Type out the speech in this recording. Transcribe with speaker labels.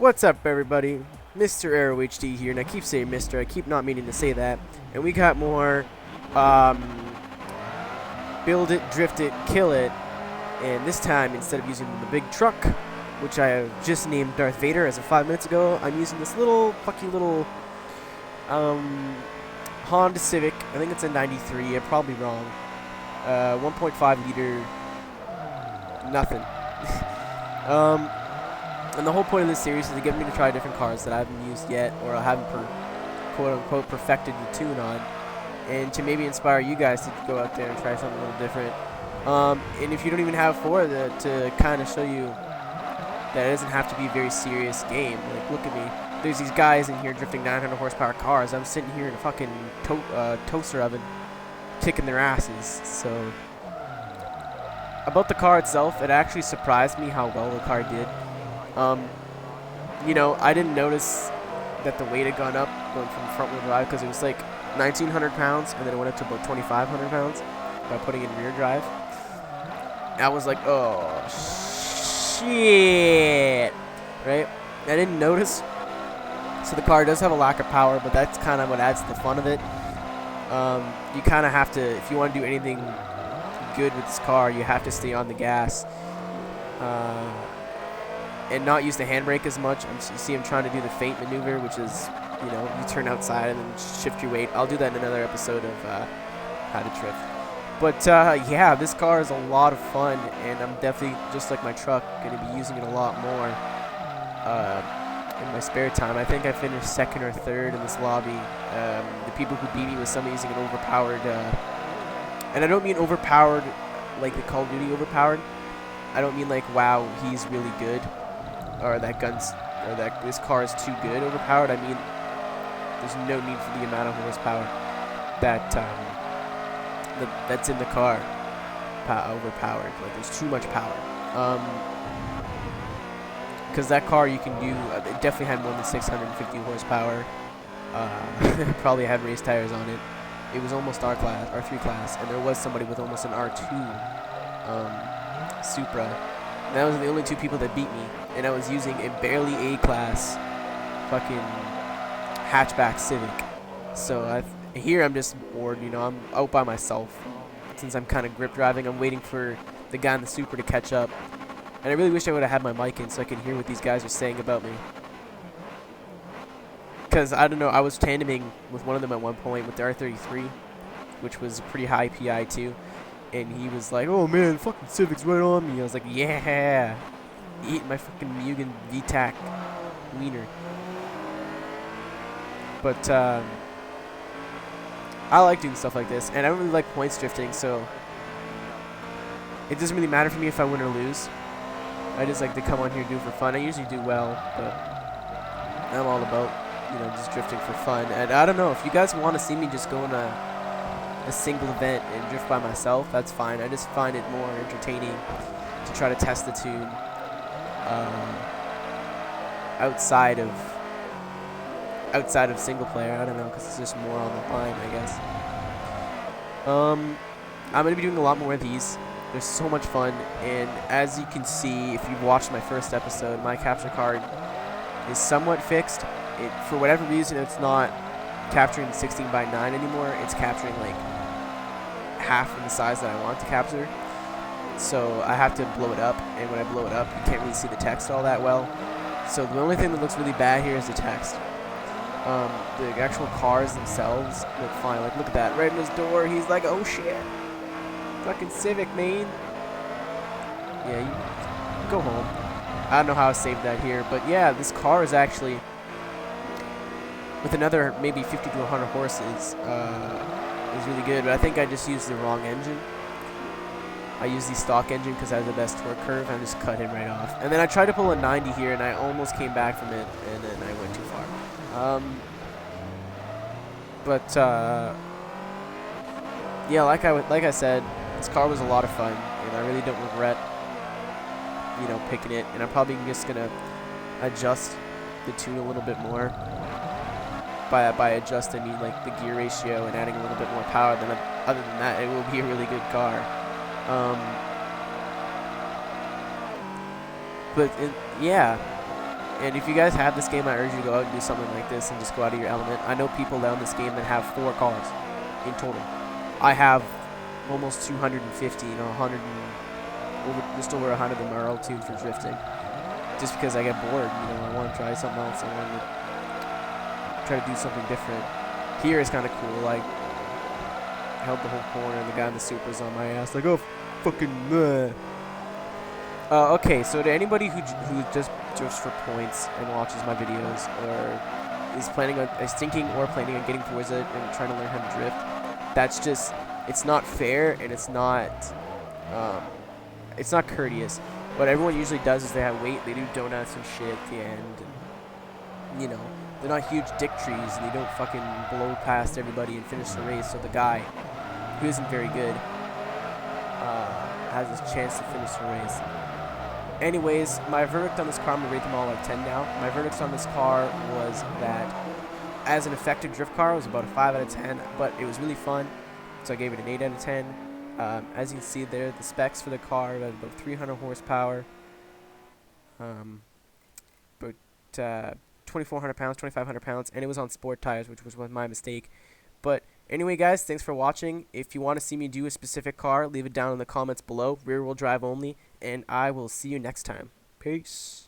Speaker 1: What's up, everybody? Mr. Arrow HD here, and I keep saying Mr. I keep not meaning to say that. And we got more build it, drift it, kill it. And this time, instead of using the big truck, which I have just named Darth Vader as of 5 minutes ago, I'm using this little, plucky little Honda Civic. I think it's a 93. I'm probably wrong. 1.5 liter. Nothing. And the whole point of this series is to get me to try different cars that I haven't used yet, or I haven't quote-unquote perfected the tune on, and to maybe inspire you guys to go out there and try something a little different. And if you don't even have four, to kind of show you that it doesn't have to be a very serious game. Like, look at me. There's these guys in here drifting 900 horsepower cars. I'm sitting here in a fucking toaster oven kicking their asses. So, about the car itself, it actually surprised me how well the car did. You know, I didn't notice that the weight had gone up going from front wheel drive because it was like 1,900 pounds and then it went up to about 2,500 pounds by putting it in rear drive. I was like, oh, shit, right? I didn't notice. So the car does have a lack of power, but that's kind of what adds to the fun of it. You kind of have to, if you want to do anything good with this car, you have to stay on the gas. And not use the handbrake as much. You see I'm trying to do the feint maneuver, which is, you know, you turn outside and then shift your weight. I'll do that in another episode of how to drift. But, yeah, this car is a lot of fun, and I'm definitely, just like my truck, going to be using it a lot more in my spare time. I think I finished second or third in this lobby. The people who beat me was somebody using an overpowered, and I don't mean overpowered like the Call of Duty overpowered. I don't mean like, wow, he's really good, or that this car is too good overpowered. I mean, there's no need for the amount of horsepower that's in the car overpowered. Like, there's too much power. Because that car you can do, it definitely had more than 650 horsepower. Probably had race tires on it. It was almost R3 class, and there was somebody with almost an R2 Supra. And that was the only two people that beat me, and I was using a barely A-class fucking hatchback Civic. So here I'm just bored, you know, I'm out by myself. Since I'm kind of grip driving, I'm waiting for the guy in the Supra to catch up. And I really wish I would have had my mic in so I could hear what these guys are saying about me. Because, I don't know, I was tandeming with one of them at one point with the R33, which was pretty high PI too. And he was like, oh man, fucking Civic's right on me. I was like, yeah, eat my fucking Mugen VTAC wiener. But I like doing stuff like this, and I don't really like points drifting, so it doesn't really matter for me if I win or lose. I just like to come on here and do it for fun. I usually do well, but I'm all about, you know, just drifting for fun. And I don't know, if you guys want to see me just go in a single event and drift by myself, that's fine. I just find it more entertaining to try to test the tune outside of single player. I don't know, because it's just more on the line, I guess. I'm going to be doing a lot more of these. They're so much fun, and as you can see, if you've watched my first episode, my capture card is somewhat fixed. For whatever reason, it's not capturing 16:9 anymore. It's capturing like half of the size that I want to capture, so I have to blow it up, and when I blow it up, you can't really see the text all that well. So the only thing that looks really bad here is the text. The actual cars themselves look fine. Like, look at that, right in his door. He's like, oh shit, fucking Civic, man. Yeah, you go home. I don't know how I saved that here, but yeah, this car is actually, with another maybe 50 to 100 horses, is really good, but I think I just used the wrong engine. I used the stock engine because I had the best torque curve, and I just cut him right off. And then I tried to pull a 90 here, and I almost came back from it, and then I went too far. Yeah, like I said, this car was a lot of fun, and I really don't regret, you know, picking it. And I'm probably just gonna adjust the tune a little bit more. By adjust, I mean like the gear ratio and adding a little bit more power. Other than that, it will be a really good car. Yeah, And if you guys have this game, I urge you to go out and do something like this and just go out of your element. I know people down this game that have 4 cars in total. I have almost 250, 100 just over 100 of them are all tuned for drifting. Just because I get bored, I want to try something else. I want to try to do something different. Here is kind of cool. Like, I held the whole corner, and the guy in the Supra's on my ass. Like, oh, fucking. Okay, so to anybody who just drifts for points and watches my videos, or is thinking or planning on getting Forza and trying to learn how to drift, that's just, it's not fair, and it's not courteous. What everyone usually does is they do donuts and shit at the end, and they're not huge dick trees, and they don't fucking blow past everybody and finish the race. So the guy who isn't very good has his chance to finish the race. Anyways, my verdict on this car, I'm going to rate them all like 10 now. My verdict on this car was that as an effective drift car, it was about a 5 out of 10, but it was really fun, so I gave it an 8 out of 10. As you can see there, the specs for the car are about 300 horsepower, about 2,400 pounds, 2,500 pounds, and it was on sport tires, which was my mistake. But anyway, guys, thanks for watching. If you want to see me do a specific car, leave it down in the comments below, rear-wheel drive only, and I will see you next time. Peace.